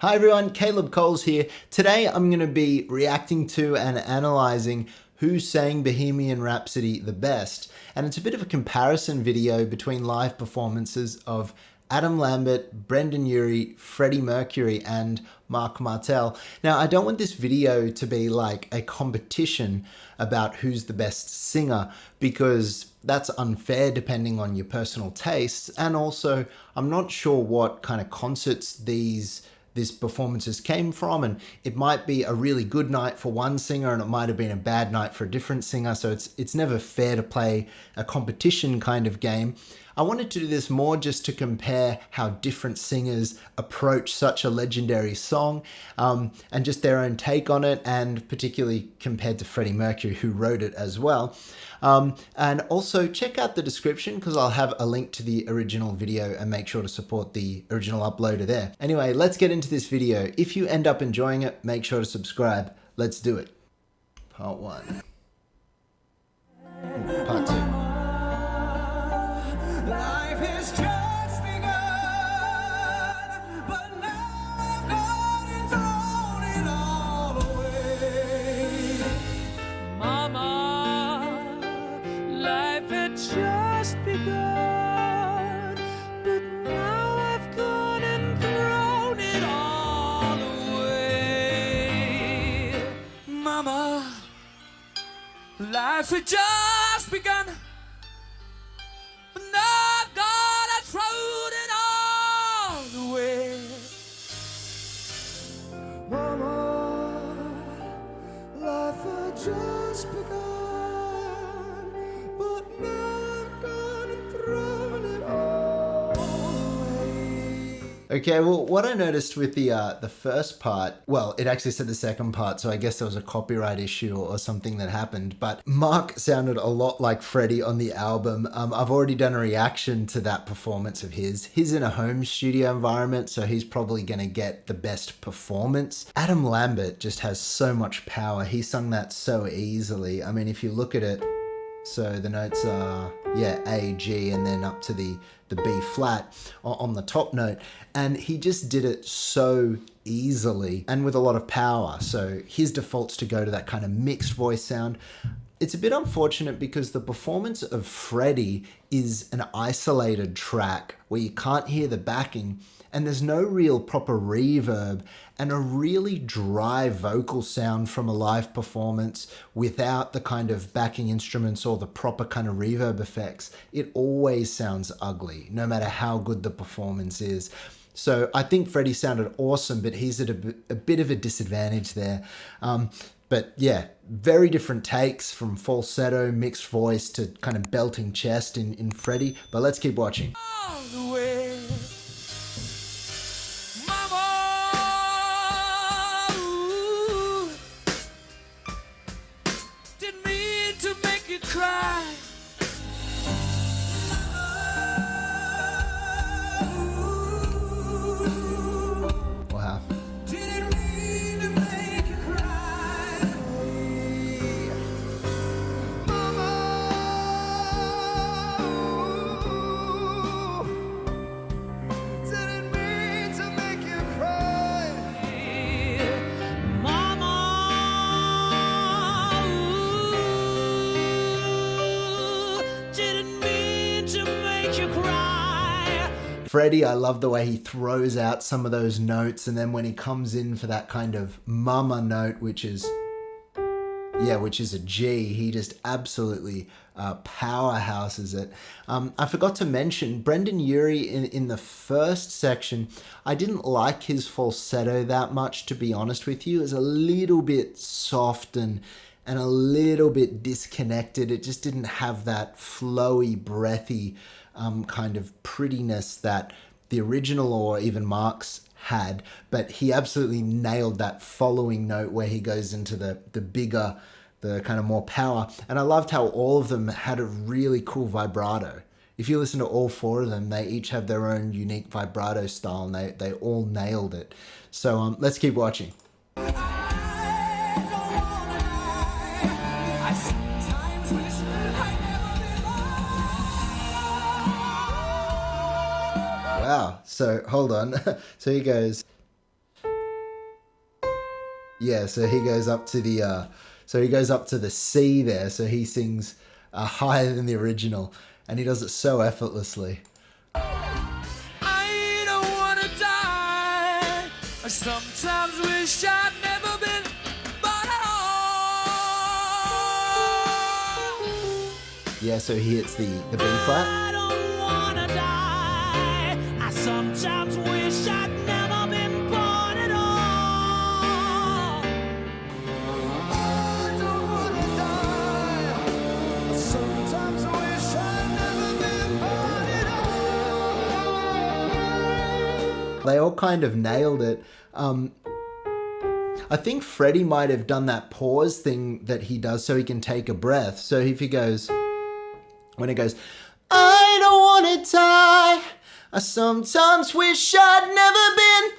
Hi everyone, Caleb Coles here. Today I'm going to be reacting to and analysing who sang Bohemian Rhapsody the best. And it's a bit of a comparison video between live performances of Adam Lambert, Brendan Urie, Freddie Mercury and Mark Martel. Now I don't want this video to be like a competition about who's the best singer, because that's unfair depending on your personal tastes, and also I'm not sure what kind of concerts these performances came from, and it might be a really good night for one singer and it might have been a bad night for a different singer, so it's never fair to play a competition kind of game. I wanted to do this more just to compare how different singers approach such a legendary song, and just their own take on it, and particularly compared to Freddie Mercury, who wrote it as well. And also check out the description because I'll have a link to the original video, and make sure to support the original uploader there. Anyway, let's get into this video. If you end up enjoying it, make sure to subscribe. Let's do it. Part 1. Part 2. Life has just begun, but now God has thrown it all away. Mama, life had just begun, but now I've gone and thrown it all away. Mama, life had just begun. Just begun, but now I've gone and thrown it all away. Okay, well, what I noticed with the first part, well, it actually said the second part, so I guess there was a copyright issue or something that happened, but Mark sounded a lot like Freddie on the album. I've already done a reaction to that performance of his. He's in a home studio environment, so he's probably going to get the best performance. Adam Lambert just has so much power. He sung that so easily. I mean, if you look at it, so the notes are, yeah, A, G, and then up to the B flat on the top note. And he just did it so easily and with a lot of power. So his default's to go to that kind of mixed voice sound. It's a bit unfortunate because the performance of Freddie is an isolated track where you can't hear the backing, and there's no real proper reverb and a really dry vocal sound from a live performance without the kind of backing instruments or the proper kind of reverb effects. It always sounds ugly, no matter how good the performance is. So I think Freddie sounded awesome, but he's at a bit of a disadvantage there. But yeah, very different takes, from falsetto, mixed voice to kind of belting chest in Freddie. But let's keep watching. All the way. Mama, ooh, didn't mean to make you cry. Wow. Didn't mean to make you cry. Mama, didn't mean to make you cry. Mama, didn't mean to make you cry. Freddie, I love the way he throws out some of those notes, and then when he comes in for that kind of mama note, which is a G, he just absolutely powerhouses it. I forgot to mention Brendan Urie in the first section. I didn't like his falsetto that much, to be honest with you. It was a little bit soft and a little bit disconnected. It just didn't have that flowy, breathy kind of prettiness that the original or even Mark's had, but he absolutely nailed that following note where he goes into the bigger, the kind of more power. And I loved how all of them had a really cool vibrato. If you listen to all four of them, they each have their own unique vibrato style, and they all nailed it. So let's keep watching. Wow. So hold on. So he goes. Yeah, so he goes up to the C there, so he sings higher than the original, and he does it so effortlessly. I don't wanna die. I sometimes wish I'd never been born at all. Yeah, so he hits the B flat. I don't wanna die. I sometimes wish I'd never been born at all. I don't wanna die. I sometimes wish I'd never been born at all. They all kind of nailed it. I think Freddie might have done that pause thing that he does so he can take a breath. So if he goes, when it goes, I don't want to die, I sometimes wish I'd never been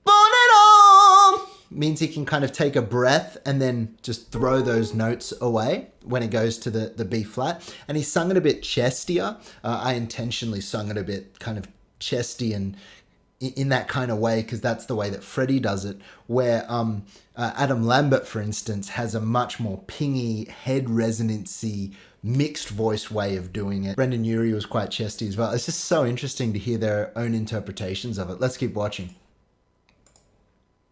born at all, means he can kind of take a breath and then just throw those notes away when it goes to the B flat. And he sung it a bit chestier. I intentionally sung it a bit kind of chesty and in that kind of way, because that's the way that Freddie does it, where Adam Lambert, for instance, has a much more pingy, head resonancy, mixed voice way of doing it. Brendan Urie was quite chesty as well. It's just so interesting to hear their own interpretations of it. Let's keep watching.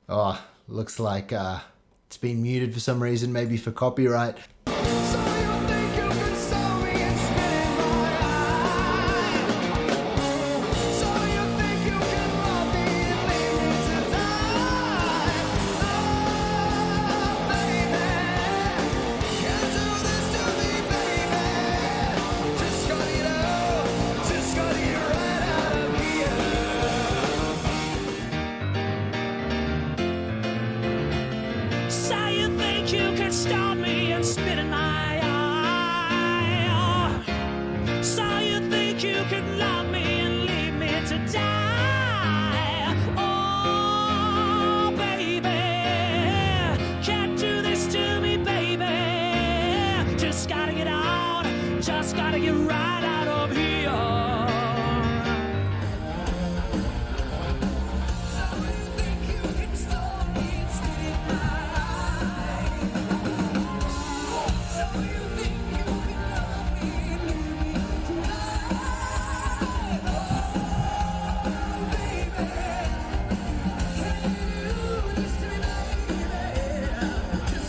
Oh, looks like it's been muted for some reason, maybe for copyright. So you think you can stop me and spit in my eye? So you think you can love me and leave me to die? Oh, baby, can't do this to me, baby. Just gotta get out, just gotta get right out of here. So you think you can stop me and spit in my eye? So you think you can love me and leave me to die? Oh, baby, can't do this to me, baby. Just gotta get out, just gotta get right out of here. So you think you can stop me and spit in my eye? So you think you can love me and leave me to die? Oh, baby, can you do this to me, baby?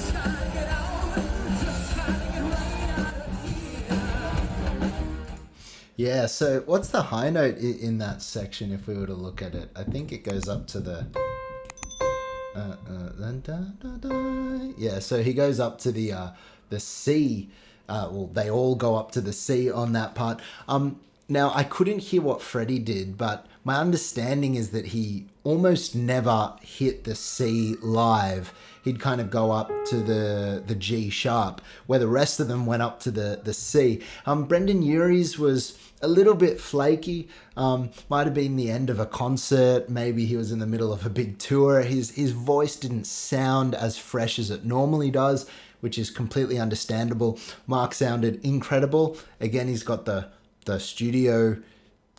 Just gotta get out, just gotta get right out of here. Yeah, so what's the high note in that section if we were to look at it? I think it goes up to the... Yeah, so he goes up to the C. Well, they all go up to the C on that part. Now, I couldn't hear what Freddie did, but my understanding is that he almost never hit the C live. He'd kind of go up to the G sharp, where the rest of them went up to the C. Brendan Urie's was a little bit flaky. Might have been the end of a concert. Maybe he was in the middle of a big tour. His voice didn't sound as fresh as it normally does, which is completely understandable. Mark sounded incredible. Again, he's got the studio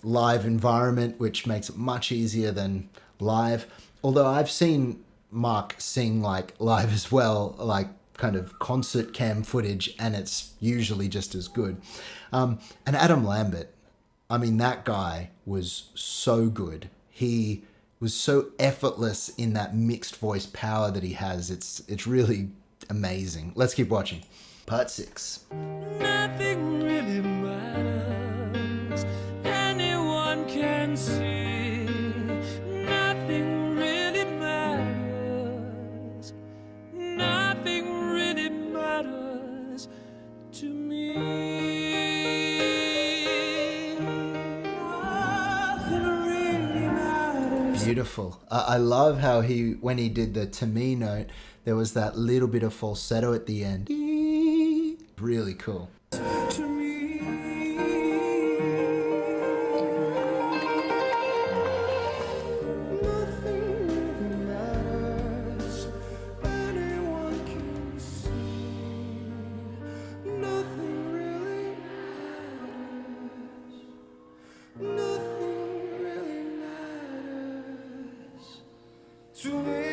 live environment, which makes it much easier than live. Although I've seen Mark sing like live as well, like kind of concert cam footage, and it's usually just as good. And Adam Lambert, I mean, that guy was so good. He was so effortless in that mixed voice power that he has. It's really amazing. Let's keep watching. Part 6. Nothing really matters. Anyone can see. Nothing really matters. Nothing really matters to me. Nothing really matters. Beautiful. I love how when he did the to me note, there was that little bit of falsetto at the end. Really cool. To me. Nothing really matters. Anyone can see. Nothing really matters. Nothing really matters to me.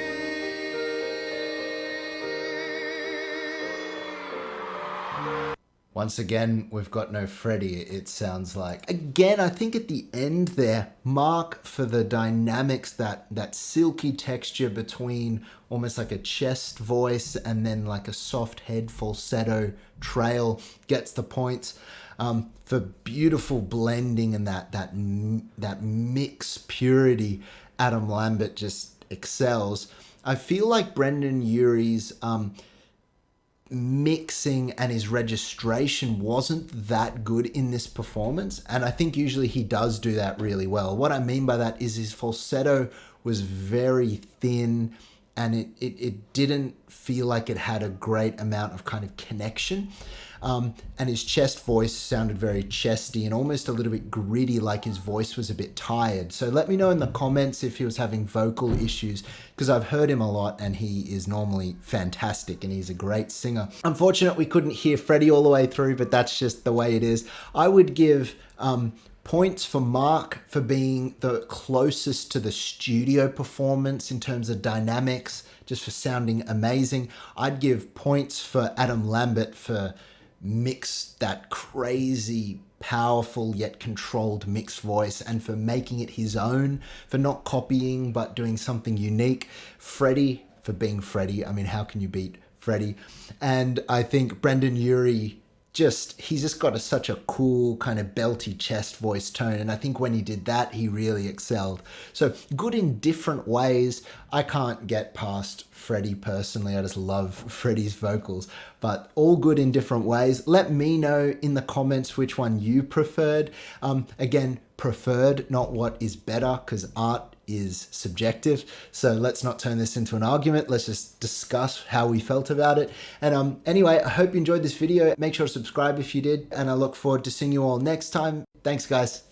Once again, we've got no Freddie, it sounds like. Again, I think at the end there, Mark, for the dynamics, that silky texture between almost like a chest voice and then like a soft head falsetto trail, gets the points. For beautiful blending and that mix purity, Adam Lambert just excels. I feel like Brendan Urie's mixing and his registration wasn't that good in this performance, and I think usually he does do that really well. What I mean by that is his falsetto was very thin, and it didn't feel like it had a great amount of kind of connection. And his chest voice sounded very chesty and almost a little bit gritty, like his voice was a bit tired. So let me know in the comments if he was having vocal issues, because I've heard him a lot and he is normally fantastic and he's a great singer. Unfortunately, we couldn't hear Freddie all the way through, but that's just the way it is. I would give points for Mark for being the closest to the studio performance in terms of dynamics, just for sounding amazing. I'd give points for Adam Lambert for that crazy, powerful yet controlled mixed voice, and for making it his own, for not copying but doing something unique. Freddie for being Freddie. I mean, how can you beat Freddie? And I think Brendan Urie, he's just got such a cool kind of belty chest voice tone, and I think when he did that, he really excelled. So good in different ways. I can't get past Freddie personally. I just love Freddie's vocals, but all good in different ways. Let me know in the comments which one you preferred. Again, preferred, not what is better, because art is subjective. So let's not turn this into an argument. Let's just discuss how we felt about it. And anyway, I hope you enjoyed this video. Make sure to subscribe if you did, and I look forward to seeing you all next time. Thanks, guys.